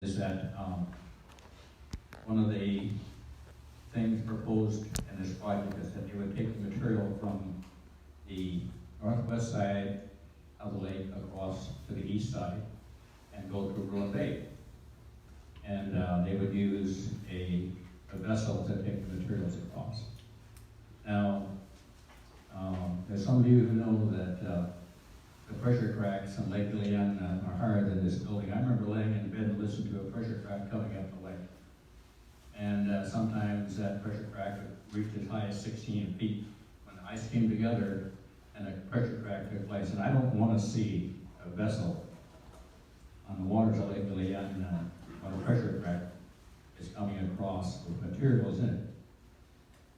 is that one of the things proposed in this project is that they would take the material from the northwest side of the lake across to the east side and go to Ruin Bay. And they would use a vessel to take the materials across. Now, there's some of you who know that the pressure cracks on Lake Leon are higher than this building. I remember laying in bed and listening to a pressure crack coming up the lake. And sometimes that pressure crack reached as high as 16 feet when the ice came together and a pressure crack took place. And I don't want to see a vessel on the waters of Lake Leon when a pressure crack is coming across with materials in it.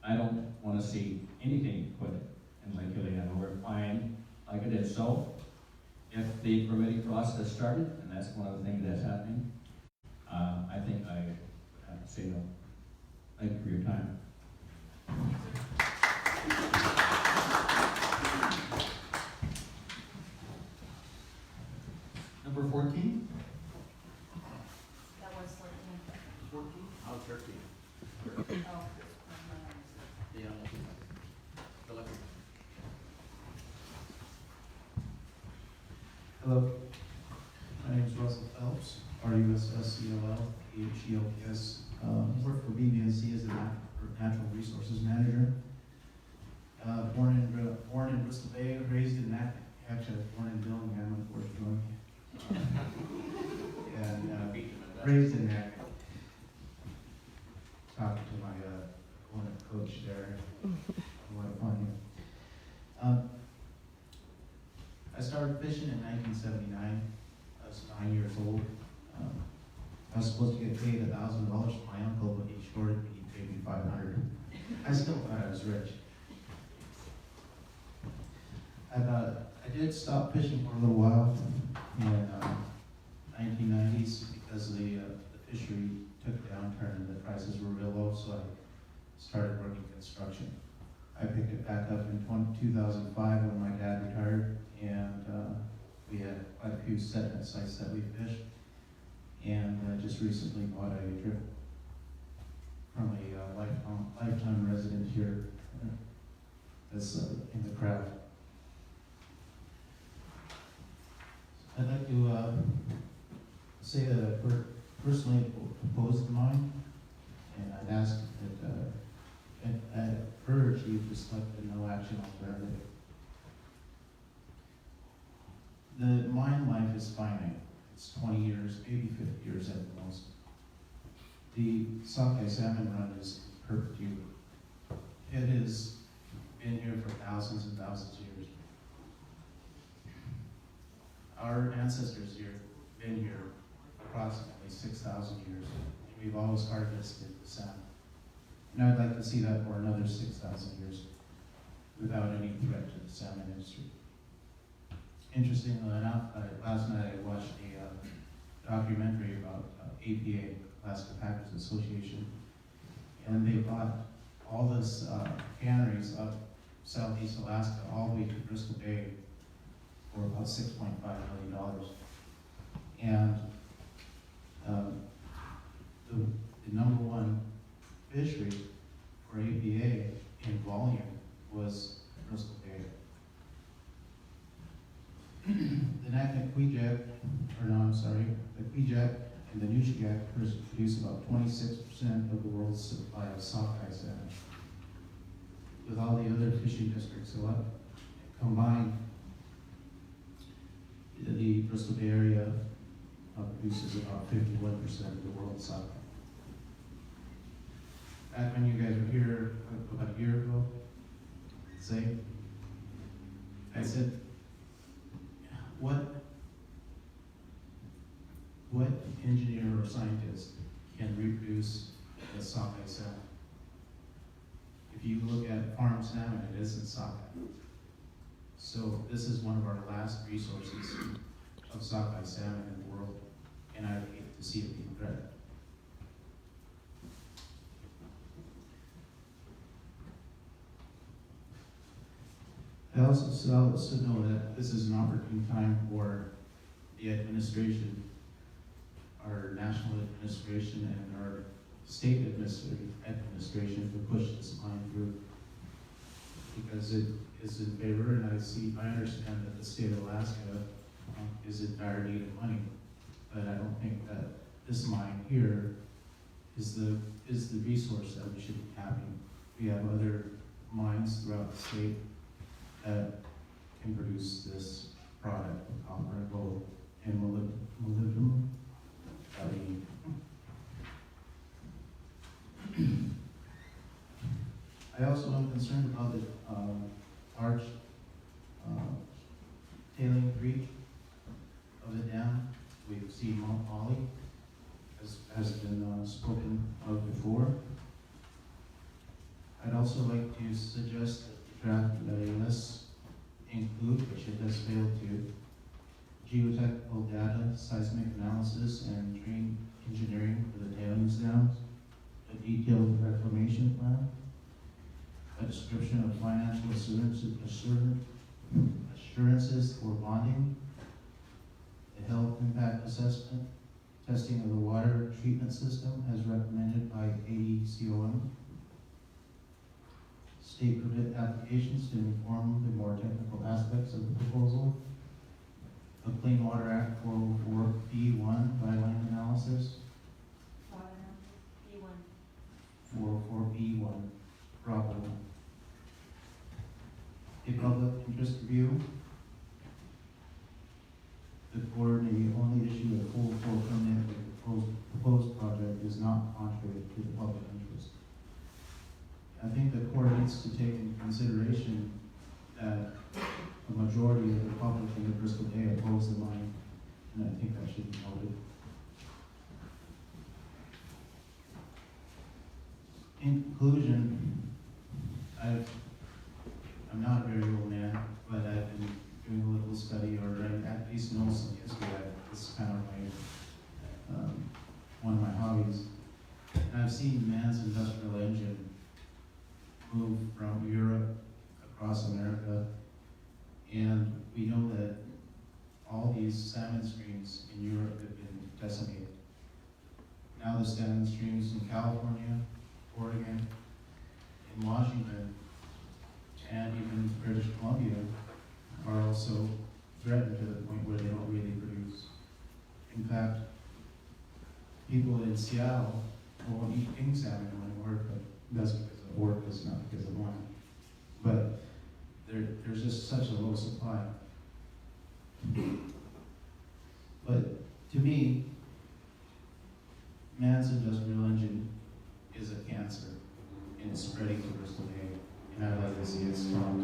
I don't want to see anything put in Lake Leon over fine like it is. So, if the permitting process started, and that's one of the things that's happening, I think I would have to say no. Thank you for your time. Number 14? That was 14? Oh, 13. oh, Yeah. Hello, my name is Russell Phelps, RUSSCOL, work for BB&C as the Natural Resources Manager. Born in Bristol Bay, raised in Naknek. Actually, I was born in Dillingham, unfortunately. And raised in Naknek. Talking to my opponent coach there. What a fun. I started fishing in 1979. I was 9 years old. I was supposed to get paid $1,000 from my uncle, but he shorted me. He paid me $500. I still thought I was rich. I did stop fishing for a little while in 1990s because the fishery took a downturn and the prices were real low, so I started working construction. I picked it back up in 2005 when my dad retired, and we had quite a few sediment sites that we fished, and just recently bought a drift from a lifetime resident here that's in the crowd. I'd like to say that I personally opposed the mine, and I'd ask that I'd urge you to select a no action alternative. The mine life is finite. It's 20 years, maybe 50 years at the most. The sockeye salmon run is perpetuity. It has been here for thousands and thousands of years. Our ancestors here been here approximately 6,000 years, and we've always harvested the salmon. And I'd like to see that for another 6,000 years without any threat to the salmon industry. Interestingly enough, last night I watched a documentary about APA, Alaska Packers Association, and they bought all this canneries up southeast Alaska all the way to Bristol Bay for about $6.5 million. And the number one fishery for APA in volume was Bristol Bay. The Naknek Kwijak, the Kwijak and the Nushagak produce about 26% of the world's supply of sockeye salmon. With all the other fishing districts combined, the Bristol Bay area produces about 51% of the world's sockeye. Back when you guys were here about a year ago, I said, what engineer or scientist can reproduce a sockeye salmon? If you look at farm salmon, it isn't sockeye. So this is one of our last resources of sockeye salmon in the world, and I'd hate to see it being threatened. I also know that this is an opportune time for the administration, our national administration and our state administration to push this line through, because it is in favor, and I understand that the state of Alaska is in dire need of money, but I don't think that this mine here is the resource that we should be having. We have other mines throughout the state that can produce this product, copper and gold and molybdenum. I also am concerned about the large tailing breach of the dam. We've seen Mount Holly has been spoken of before. I'd also like to suggest that the draft lists include, which it has failed to, geotechnical data, seismic analysis, and terrain engineering for the tailings dams, a detailed reclamation plan, a description of financial assurances for bonding, a health impact assessment, testing of the water treatment system as recommended by AECOM, state permit applications to inform the more technical aspects of the proposal, a Clean Water Act 404B1 guideline analysis, 404B1, Bravo 1. A public interest review. The board may only issue a full permit if the proposed project is not contrary to the public interest. I think the court needs to take into consideration that a majority of the public in the Bristol Bay oppose the mine, and I think that should be noted. In conclusion, I'm not a very old man, but I've been doing a little study, or I at least know some history. It's kind of my one of my hobbies. And I've seen man's industrial engine move from Europe across America, and we know that all these salmon streams in Europe have been decimated. Now the salmon streams in California, Oregon, in Washington, and even British Columbia are also threatened to the point where they don't really produce. In fact, people in Seattle won't eat king salmon anymore, but that's because of orcas, not because of wine. But there's just such a low supply. But to me, man's industrial engine is a cancer, and it's spreading to Bristol Bay, and I'd like to see it stopped.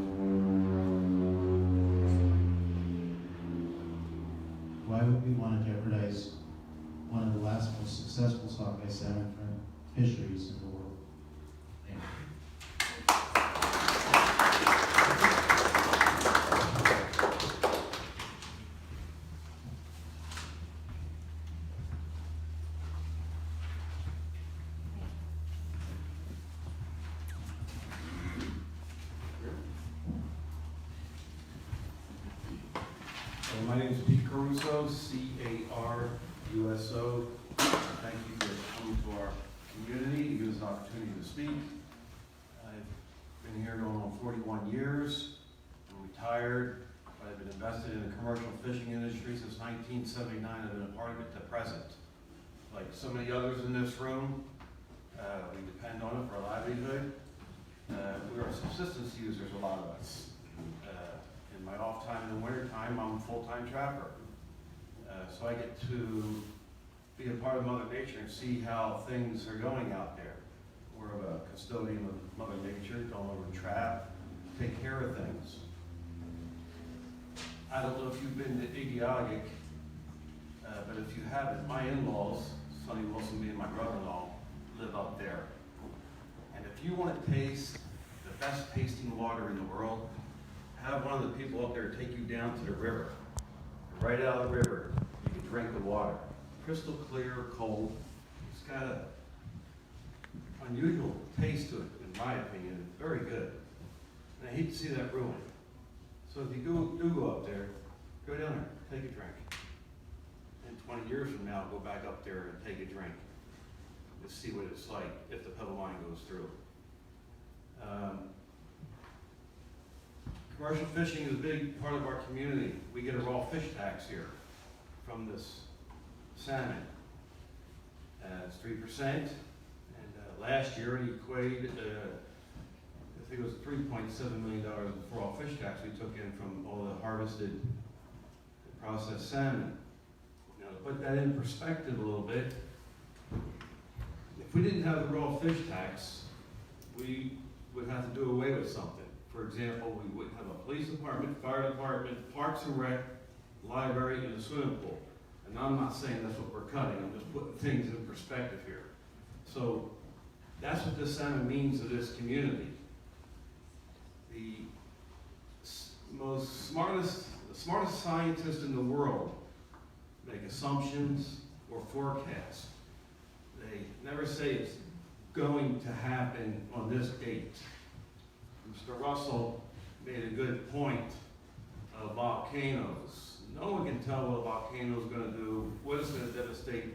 Why would we want to jeopardize one of the last most successful sockeye salmon fisheries in the world? Thank you. My name is Pete Caruso, C-A-R-U-S-O. Thank you for coming to our community, giving us an opportunity to speak. I've been here going on 41 years. I'm retired, but I've been invested in the commercial fishing industry since 1979. I've been a part of it to present. Like so many others in this room, we depend on it for our livelihood. We are subsistence users, a lot of us. In my off time in the winter time, I'm a full-time trapper. So I get to be a part of Mother Nature and see how things are going out there. We're a custodian of Mother Nature, don't overtrap, take care of things. I don't know if you've been to Igiugig, but if you haven't, my in-laws, Sonny Wilson, me and my brother-in-law, live up there. And if you want to taste the best tasting water in the world, have one of the people up there take you down to the river. Right out of the river, you can drink the water. Crystal clear, cold. It's got an unusual taste to it, in my opinion. It's very good. And I hate to see that ruined. So if you do go up there, go down there, take a drink. And 20 years from now, go back up there and take a drink to see what it's like if the Pebble line goes through. Commercial fishing is a big part of our community. We get a raw fish tax here from this salmon. It's 3%, and last year it equated, I think it was $3.7 million of raw fish tax we took in from all the harvested processed salmon. Now, to put that in perspective a little bit, if we didn't have the raw fish tax, we would have to do away with something. For example, we wouldn't have a police department, fire department, parks and rec, library, and a swimming pool. And I'm not saying that's what we're cutting, I'm just putting things in perspective here. So that's what this salmon means to this community. The smartest scientists in the world make assumptions or forecasts. They never say it's going to happen on this date. Mr. Russell made a good point of volcanoes. No one can tell what a volcano is going to do, what it's going to devastate,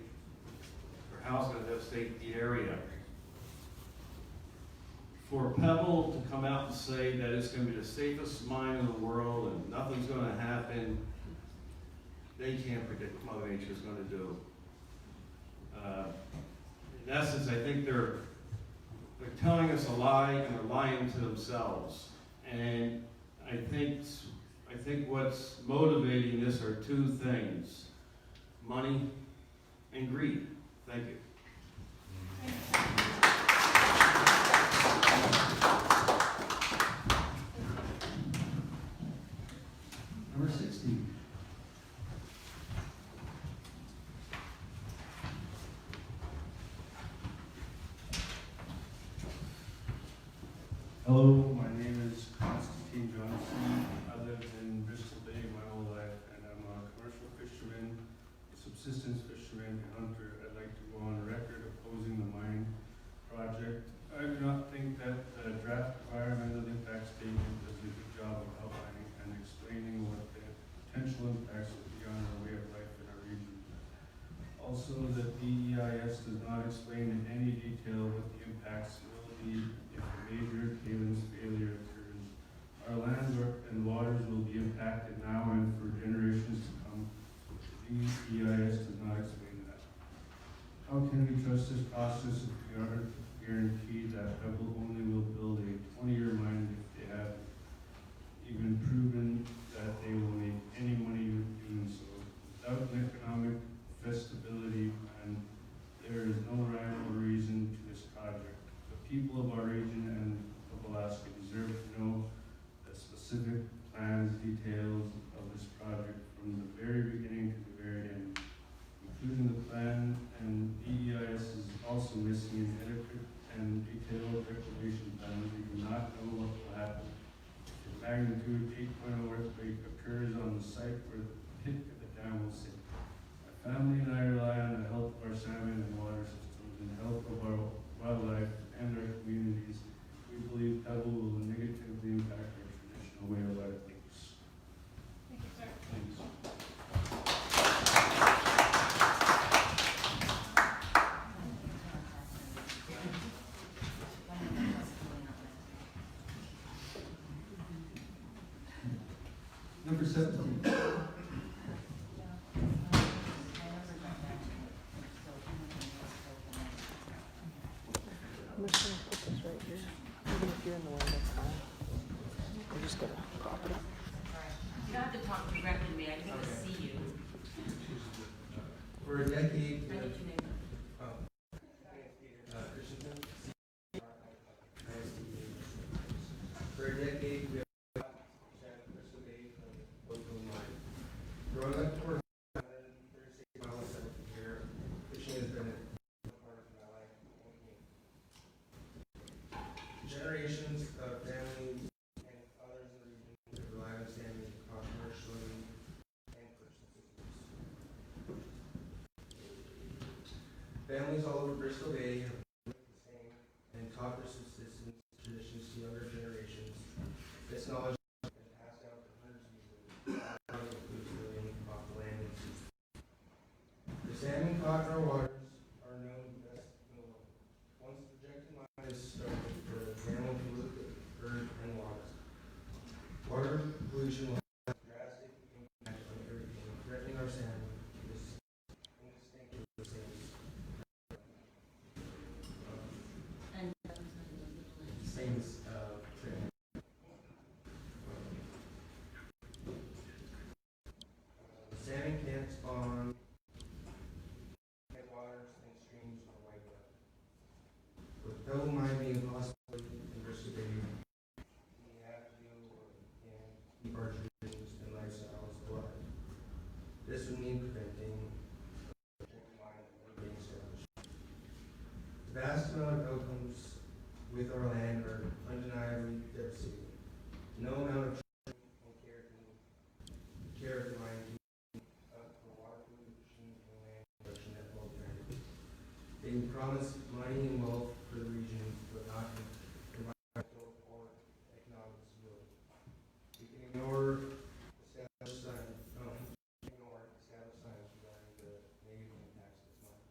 or how it's going to devastate the area. For Pebble to come out and say that it's going to be the safest mine in the world and nothing's going to happen, they can't predict what Mother Nature is going to do. In essence, I think they're telling us a lie and they're lying to themselves. And I think what's motivating this are two things: money and greed. Thank you. Number 60. Hello, my name is Constantine Johnson. I lived in Bristol Bay my whole life, and I'm a commercial fisherman, subsistence fisherman, and hunter. I'd like to go on record opposing the mine project. I do not think that the draft environmental impact statement does a good job of outlining and explaining what the potential impacts would be on our way of life in our region. Also, the DEIS does not explain in any detail what the impacts will be if a major tailings failure occurs. Our lands and waters will be impacted now and for generations to come. The DEIS does not explain that. How can we trust this process if we aren't guaranteed that Pebble only will build a 20-year mine if they have even proven that they will make any money doing so? Without an economic feasibility plan, there is no rhyme or reason to this project. The people of our region and of Alaska deserve to know the specific plans, details of this project from the very beginning to the very end, including the plan. And DEIS is also missing an adequate and detailed reclamation plan. We do not know what will happen if the magnitude 8.0 earthquake occurs on the site where the pit of the dam will sit. My family and I rely on the health of our salmon and water systems and the health of our wildlife and our communities. We believe Pebble will negatively impact our traditional way of life. Thank you, sir. Thanks. Number 17. I'm just gonna put this right here. Even if you're in the way, that's fine. I'm just gonna pop it up. You don't have to talk directly to me, I just want to see you. For a decade, I need your name. for a decade, we have Crystal Bay from local mine. Growing up, we're 136 miles from here. Fishing has been a part of my life. Generations of families and others in the region have relied on salmon commercially and personal systems. Families all over Bristol Bay have done the same and taught their subsistence traditions to younger generations. This knowledge has been passed down for hundreds of years, includes living off the land and sea. caught in our waters are known best in the world. Once the projected mine is started, the animal pollute the earth and water. Water pollution will have a drastic impact on everything, threatening our salmon, this indistinctly the same. And, Same as, salmon can't spawn, headwaters and streams are wiped out. With Pebble mine being possibly in Bristol Bay, we have to and keep our traditions and lifestyles alive. This would mean preventing the mine from being established. The vast amount of outcomes with our land are undeniably devastating. No amount of treatment and care of the mine can for water pollution and land production at low value. They can promise money and wealth for the region, but not environmental or economic stability. We can ignore established science regarding the negative impacts of this mine.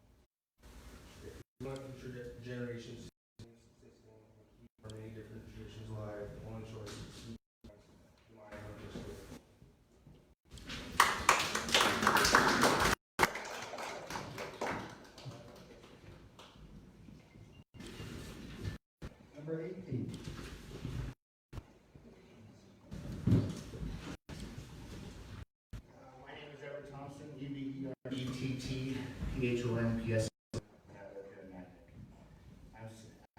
If we want future generations to continue subsisting and keep our many different traditions alive, the only choice is to keep the mine on this way. Number 18. My name is Everett Thompson, EBERETTPHOMPS.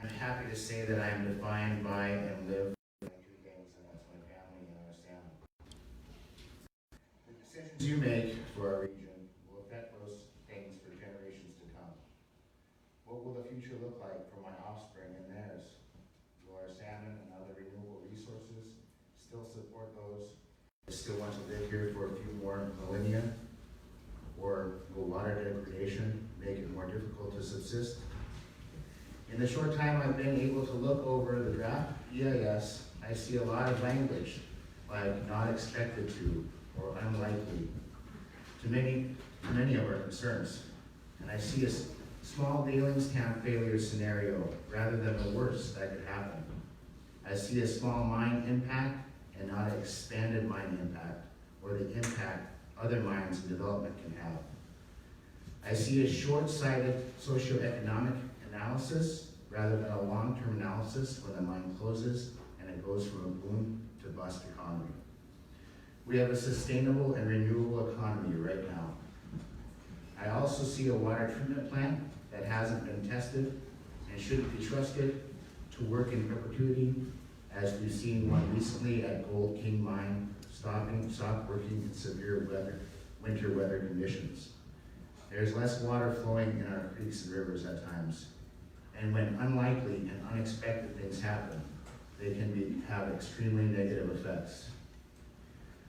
I'm happy to say that I am defined by and live by two things, and that's my family and our salmon. The decisions you make for our region will affect those things for generations to come. What will the future look like for my offspring and theirs? Will our salmon and other renewable resources still support those that still want to live here for a few more millennia? Or will water degradation make it more difficult to subsist? In the short time I've been able to look over the draft EIS, I see a lot of language like not expected to or unlikely to many of our concerns. And I see a small Dalings Town failure scenario rather than the worst that could happen. I see a small mine impact and not an expanded mine impact or the impact other mines and development can have. I see a short-sighted socioeconomic analysis rather than a long-term analysis when the mine closes and it goes from a boom to bust economy. We have a sustainable and renewable economy right now. I also see a water treatment plant that hasn't been tested and shouldn't be trusted to work in perpetuity, as we've seen one recently at Gold King Mine stop working in severe winter weather conditions. There's less water flowing in our creeks and rivers at times. And when unlikely and unexpected things happen, they can have extremely negative effects.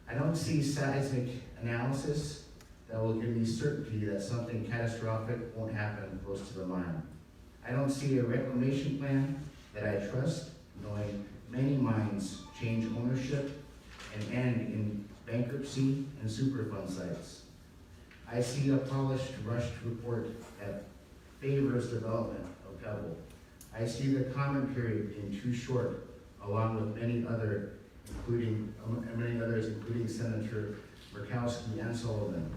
I don't see seismic analysis that will give me certainty that something catastrophic won't happen close to the mine. I don't see a reclamation plan that I trust, knowing many mines change ownership and end in bankruptcy and Superfund sites. I see a polished, rushed report that favors development of Pebble. I see the comment period being too short, along with many others, including Senator Murkowski and Sullivan.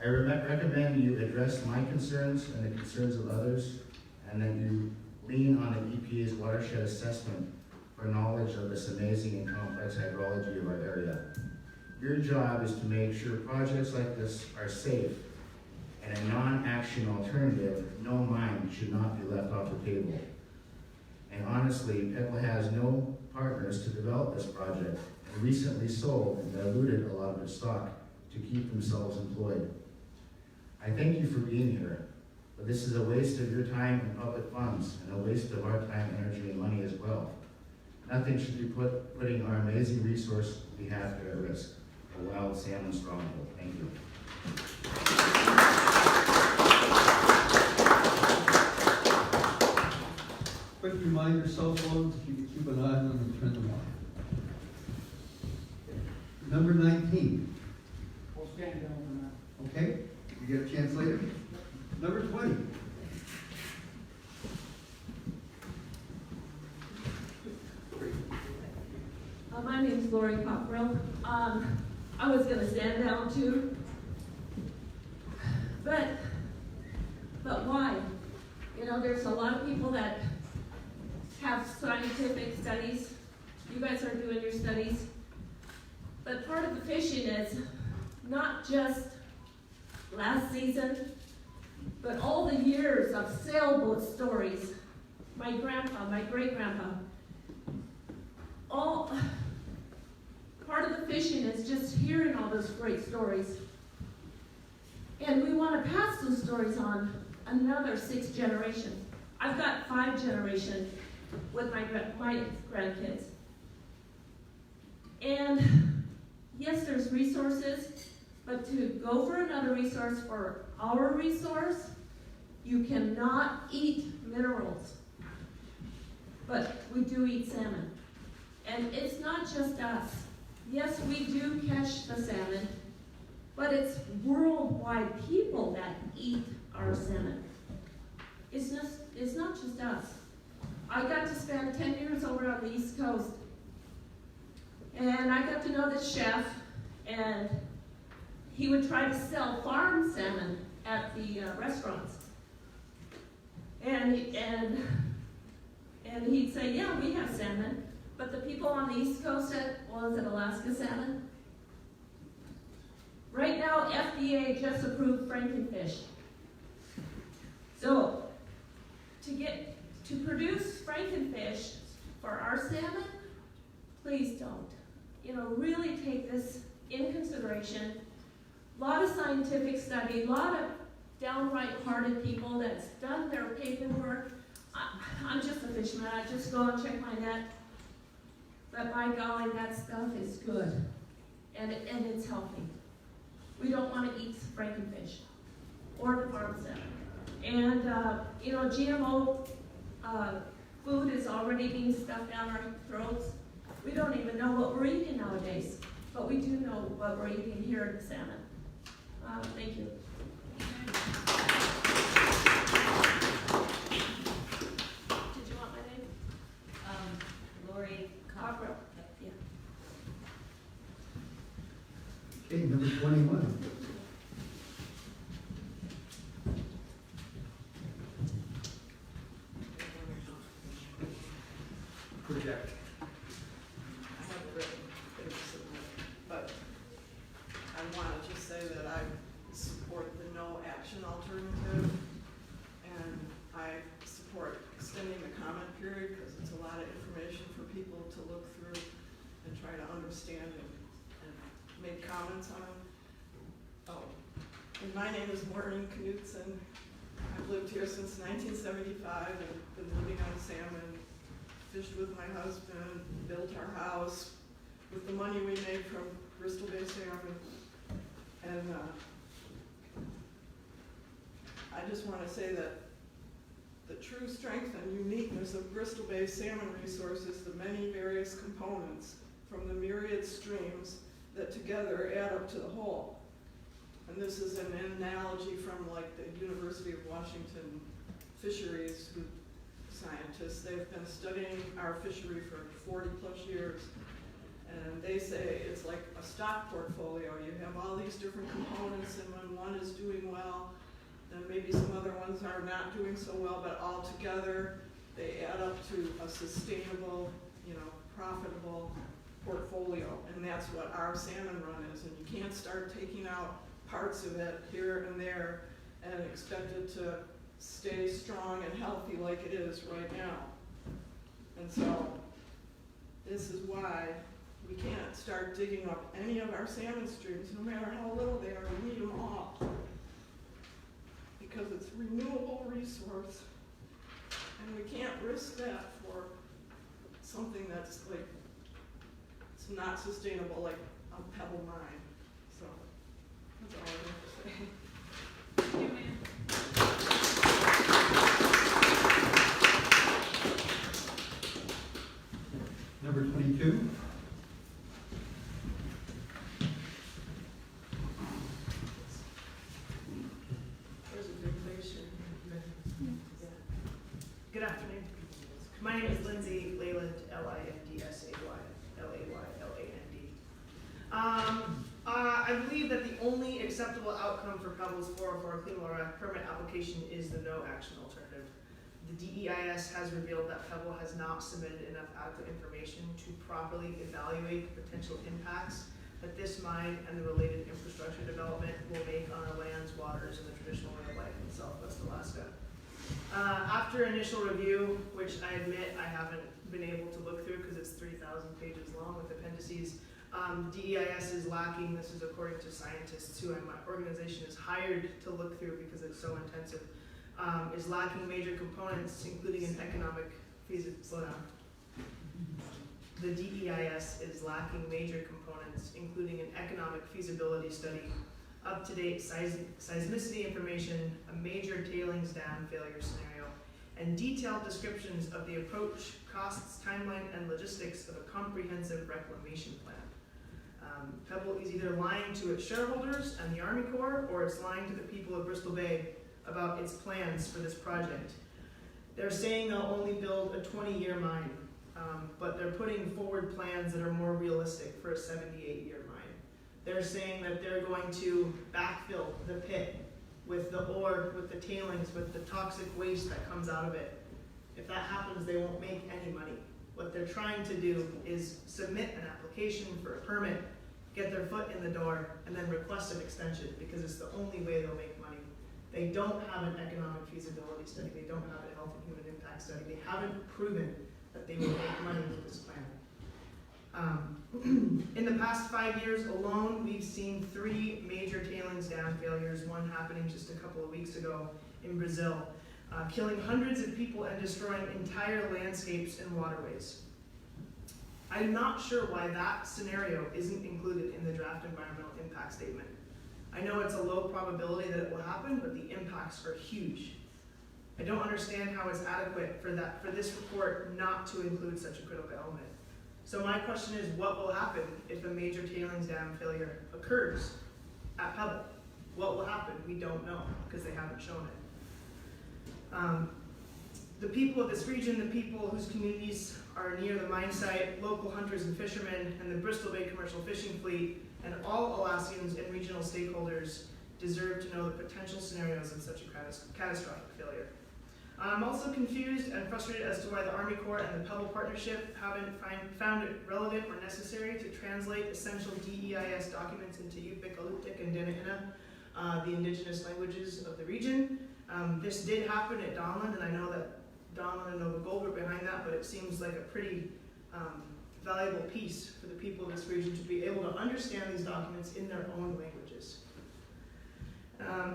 I recommend you address my concerns and the concerns of others, and that you lean on the EPA's watershed assessment for knowledge of this amazing and complex hydrology of our area. Your job is to make sure projects like this are safe, and a non-action alternative, no mine, should not be left off the table. And honestly, Pebble has no partners to develop this project, and recently sold and diluted a lot of its stock to keep themselves employed. I thank you for being here, but this is a waste of your time and public funds, and a waste of our time, energy, and money as well. Nothing should be putting our amazing resource we have at risk. A wild salmon stronghold. Thank you. Quick reminder, cell phones, if you can keep an eye on them and turn them off. Number 19. We'll stand down for now. Okay, you get a chance later? Lori Cockrell. I was gonna stand down too. But why? You know, there's a lot of people that have scientific studies. You guys are doing your studies. But part of the fishing is not just last season, but all the years of sailboat stories. My grandpa, my great-grandpa, all part of the fishing is just hearing all those great stories. And we want to pass those stories on another 6 generations. I've got 5 generations with my grandkids. And yes, there's resources, but to go for another resource for our resource, you cannot eat minerals. But we do eat salmon. And it's not just us. Yes, we do catch the salmon, but it's worldwide people that eat our salmon. It's not just us. I got to spend 10 years over on the East Coast, and I got to know this chef, and he would try to sell farm salmon at the restaurants. And he'd say, yeah, we have salmon, but the people on the East Coast said, well, is it Alaska salmon? Right now, FDA just approved frankenfish. So, to produce frankenfish for our salmon, please don't. You know, really take this in consideration. A lot of scientific study, a lot of downright hearted people that's done their paperwork. I'm just a fisherman, I just go and check my net. But by golly, that stuff is good. And it's healthy. We don't want to eat frankenfish or the farm salmon. And, you know, GMO food is already being stuffed down our throats. We don't even know what we're eating nowadays, but we do know what we're eating here in the salmon. Thank you. Did you want my name? Lori Cockrell. Yeah. Okay, number 21. Project. I haven't written things, but I want to just say that I support the no action alternative, and I support extending the comment period because it's a lot of information for people to look through and try to understand and make comments on. Oh, and my name is Maureen Knudsen. I've lived here since 1975 and been living on salmon. Fished with my husband, built our house with the money we made from Bristol Bay salmon. And I just want to say that the true strength and uniqueness of Bristol Bay salmon resources, the many various components from the myriad streams that together add up to the whole. And this is an analogy from like the University of Washington fisheries scientists. They've been studying our fishery for 40 plus years, and they say it's like a stock portfolio. You have all these different components, and when one is doing well, then maybe some other ones are not doing so well, but all together they add up to a sustainable, you know, profitable portfolio. And that's what our salmon run is. And you can't start taking out parts of it here and there and expect it to stay strong and healthy like it is right now. And so this is why we can't start digging up any of our salmon streams, no matter how little they are. We need them all because it's a renewable resource, and we can't risk that for something that's like, it's not sustainable, like a Pebble mine. So that's all I have to say. Thank you, ma'am. Number 22. There's a big picture. Good afternoon. My name is Lindsay Leyland, Lindsay, Layland. I believe that the only acceptable outcome for Pebble's 404 Clean Water Act permit application is the no action alternative. The DEIS has revealed that Pebble has not submitted enough adequate information to properly evaluate the potential impacts that this mine and the related infrastructure development will make on our lands, waters, and the traditional way of life in Southwest Alaska. After initial review, which I admit I haven't been able to look through because it's 3,000 pages long with appendices, DEIS is lacking, this is according to scientists who my organization is hired to look through because it's so intensive, is lacking major components, including an economic feasibility. The DEIS is lacking major components, including an economic feasibility study, up-to-date seismicity information, a major tailings dam failure scenario, and detailed descriptions of the approach, costs, timeline, and logistics of a comprehensive reclamation plan. Pebble is either lying to its shareholders and the Army Corps, or it's lying to the people of Bristol Bay about its plans for this project. They're saying they'll only build a 20-year mine, but they're putting forward plans that are more realistic for a 78-year mine. They're saying that they're going to backfill the pit with the ore, with the tailings, with the toxic waste that comes out of it. If that happens, they won't make any money. What they're trying to do is submit an application for a permit, get their foot in the door, and then request an extension because it's the only way they'll make money. They don't have an economic feasibility study. They don't have a health and human impact study. They haven't proven that they will make money with this plan. In the past 5 years alone, we've seen 3 major tailings dam failures, one happening just a couple of weeks ago in Brazil, killing hundreds of people and destroying entire landscapes and waterways. I'm not sure why that scenario isn't included in the draft environmental impact statement. I know it's a low probability that it will happen, but the impacts are huge. I don't understand how it's adequate for this report not to include such a critical element. So my question is, what will happen if a major tailings dam failure occurs at Pebble? What will happen? We don't know because they haven't shown it. The people of this region, the people whose communities are near the mine site, local hunters and fishermen, and the Bristol Bay commercial fishing fleet, and all Alaskans and regional stakeholders deserve to know the potential scenarios of such a catastrophic failure. I'm also confused and frustrated as to why the Army Corps and the Pebble Partnership haven't found it relevant or necessary to translate essential DEIS documents into Yupik, Alupik, and Dena'ina, the indigenous languages of the region. This did happen at Donlin, and I know that Donlin and Nova Gold were behind that, but it seems like a pretty valuable piece for the people of this region to be able to understand these documents in their own languages. I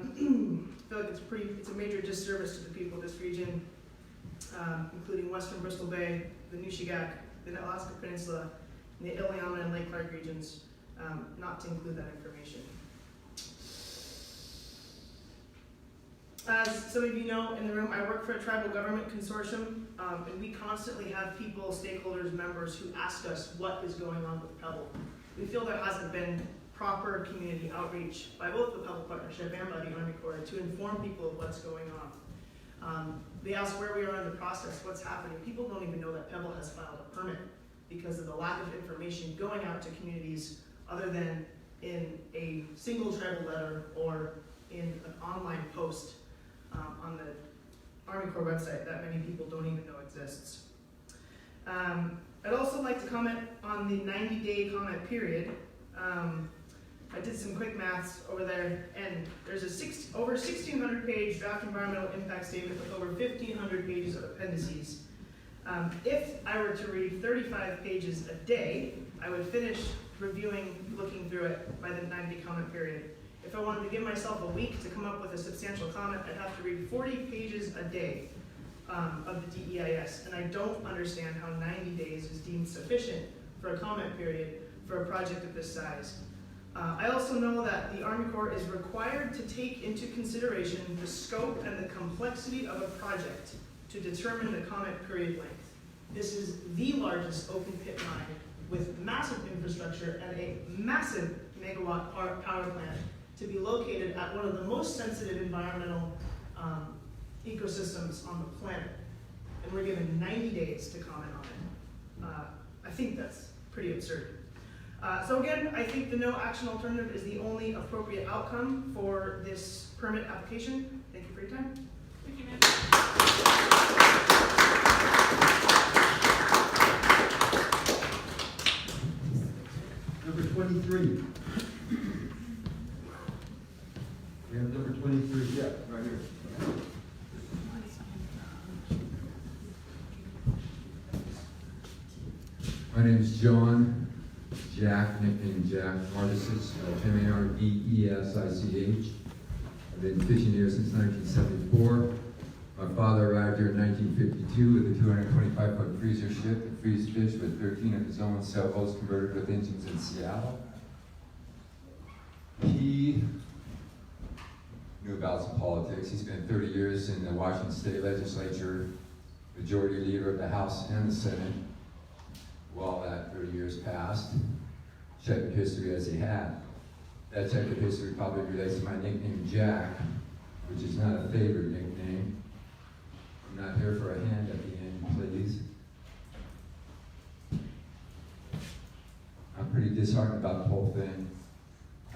feel like it's a major disservice to the people of this region, including Western Bristol Bay, the Nushagak, the Alaska Peninsula, and the Iliamna and Lake Clark regions, not to include that information. As some of you know in the room, I work for a tribal government consortium, and we constantly have people, stakeholders, members who ask us what is going on with Pebble. We feel there hasn't been proper community outreach by both the Pebble Partnership and by the Army Corps to inform people of what's going on. They ask where we are in the process, what's happening. People don't even know that Pebble has filed a permit because of the lack of information going out to communities other than in a single tribal letter or in an online post on the Army Corps website that many people don't even know exists. I'd also like to comment on the 90-day comment period. I did some quick maths over there, and there's a over 1,600-page draft environmental impact statement with over 1,500 pages of appendices. If I were to read 35 pages a day, I would finish reviewing, looking through it by the 90-day comment period. If I wanted to give myself a week to come up with a substantial comment, I'd have to read 40 pages a day of the DEIS, and I don't understand how 90 days is deemed sufficient for a comment period for a project of this size. I also know that the Army Corps is required to take into consideration the scope and the complexity of a project to determine the comment period length. This is the largest open pit mine with massive infrastructure and a massive megawatt power plant to be located at one of the most sensitive environmental ecosystems on the planet. And we're given 90 days to comment on it. I think that's pretty absurd. So again, I think the no action alternative is the only appropriate outcome for this permit application. Thank you for your time. Thank you, ma'am. Number 23. We have number 23. Yeah, right here. My name is John Jack, nicknamed Jack Mardesis, M-A-R-D-E-S-I-C-H. I've been fishing here since 1974. My father arrived here in 1952 with a 225-foot freezer ship that freezed fish with 13 of his own sailboats converted with engines in Seattle. He knew about some politics. He spent 30 years in the Washington State Legislature, majority leader of the House and the Senate. Well, that 30 years passed. Check of history as he had. That check of history probably relates to my nickname Jack, which is not a favorite nickname. I'm not here for a hand at the end, please. I'm pretty disheartened about the whole thing.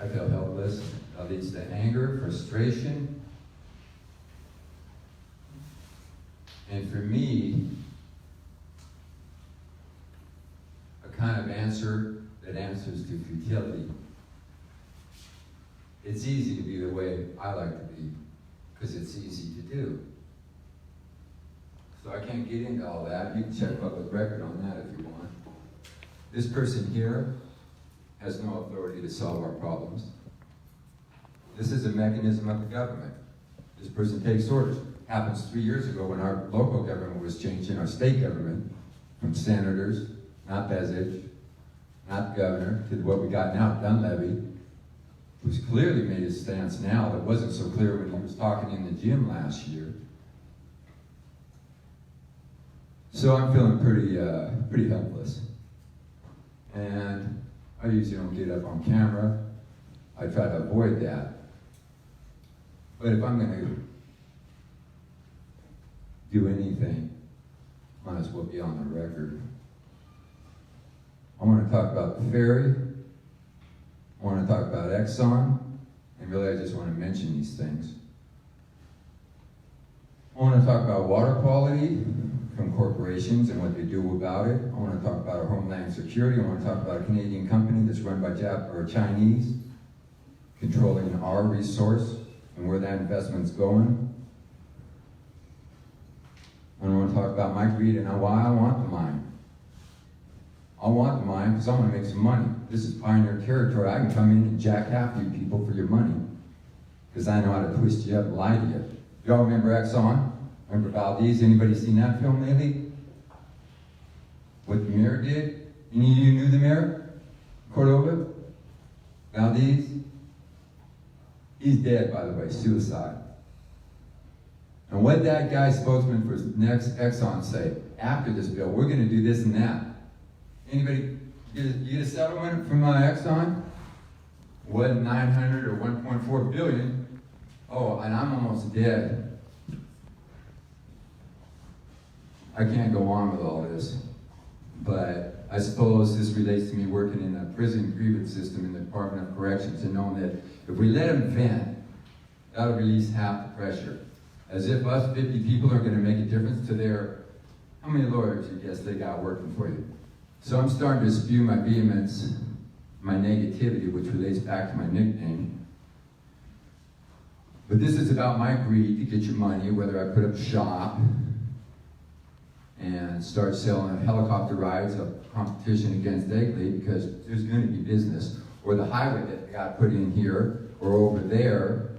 I feel helpless. That leads to anger, frustration. And for me, a kind of answer that answers to futility. It's easy to be the way I like to be, because it's easy to do. So I can't get into all that. You can check public record on that if you want. This person here has no authority to solve our problems. This is a mechanism of the government. This person takes orders. Happens 3 years ago when our local government was changing, our state government, from senators, not Bezich, not the governor, to what we got now, Dunleavy, who's clearly made his stance now that wasn't so clear when he was talking in the gym last year. So I'm feeling pretty helpless. And I usually don't get up on camera. I try to avoid that. But if I'm gonna do anything, might as well be on the record. I want to talk about the ferry. I want to talk about Exxon. And really, I just want to mention these things. I want to talk about water quality from corporations and what they do about it. I want to talk about our homeland security. I want to talk about a Canadian company that's run by Chinese, controlling our resource and where that investment's going. And I want to talk about my greed and why I want the mine. I want the mine because I want to make some money. This is pioneer territory. I can come in and jack half you people for your money because I know how to twist you up and lie to you. Y'all remember Exxon? Remember Valdez? Anybody seen that film lately? What the mayor did? Any of you knew the mayor? Cordova? Valdez? He's dead, by the way, suicide. And what that guy, spokesman for next Exxon, say, after this bill, we're going to do this and that. Anybody get a settlement from Exxon? What, 900 or 1.4 billion? Oh, and I'm almost dead. I can't go on with all this, but I suppose this relates to me working in a prison grievance system in the Department of Corrections and knowing that if we let them vent, that'll release half the pressure. As if us 50 people are going to make a difference to their, how many lawyers you guess they got working for you? So I'm starting to spew my vehemence, my negativity, which relates back to my nickname. But this is about my greed to get your money, whether I put up shop and start selling helicopter rides of competition against Egley, because there's going to be business, or the highway that got put in here or over there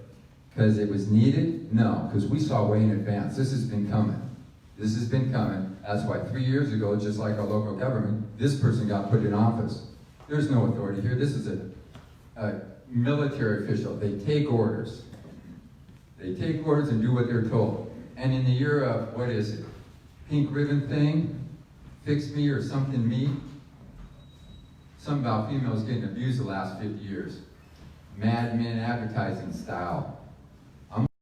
because it was needed. No, because we saw way in advance. This has been coming. This has been coming. That's why 3 years ago, just like our local government, this person got put in office. There's no authority here. This is a military official. They take orders. They take orders and do what they're told. And in the year of, what is it? Pink ribbon thing, fix me or something me. Something about females getting abused the last 50 years. Mad Men advertising style.